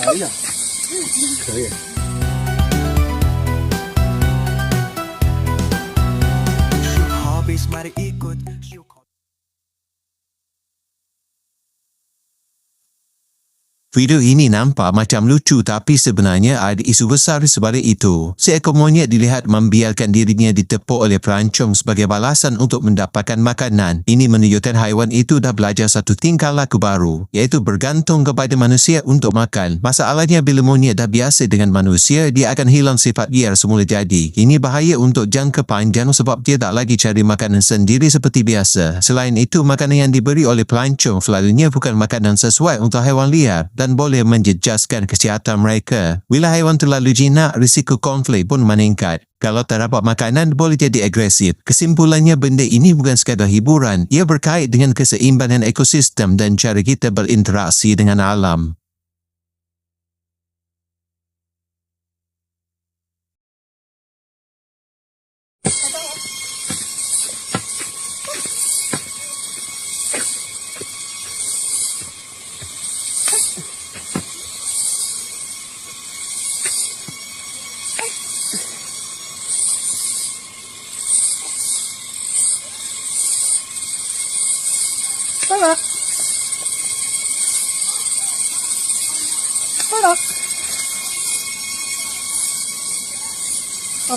哎呀，可以。Habis mari ikut syuk. Video ini nampak macam lucu tapi sebenarnya ada isu besar di sebalik itu. Seekor monyet dilihat membiarkan dirinya ditepuk oleh pelancong sebagai balasan untuk mendapatkan makanan. Ini menunjukkan haiwan itu dah belajar satu tingkah laku baru, iaitu bergantung kepada manusia untuk makan. Masalahnya bila monyet dah biasa dengan manusia, dia akan hilang sifat liar semula jadi. Ini bahaya untuk jangka panjang sebab dia tak lagi cari makanan sendiri seperti biasa. Selain itu, makanan yang diberi oleh pelancong selalunya bukan makanan sesuai untuk haiwan liar dan boleh menjejaskan kesihatan mereka. Bila haiwan terlalu jinak, risiko konflik pun meningkat. Kalau tak dapat makanan, boleh jadi agresif. Kesimpulannya, benda ini bukan sekadar hiburan. Ia berkait dengan keseimbangan ekosistem dan cara kita berinteraksi dengan alam. Tolak. Tolak.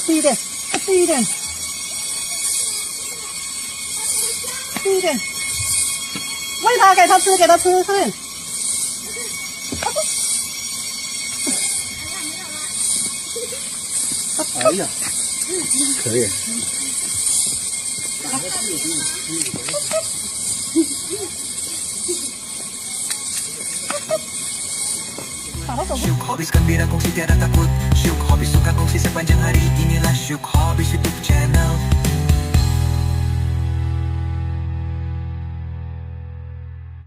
低一点，低一点，低一点。喂它，给它吃，给它吃，快点。哎呀，可以。Syuk Hobbies gembira kongsi tiada takut. Syuk Hobbies suka kongsi sepanjang hari. Inilah Syuk Hobbies YouTube channel.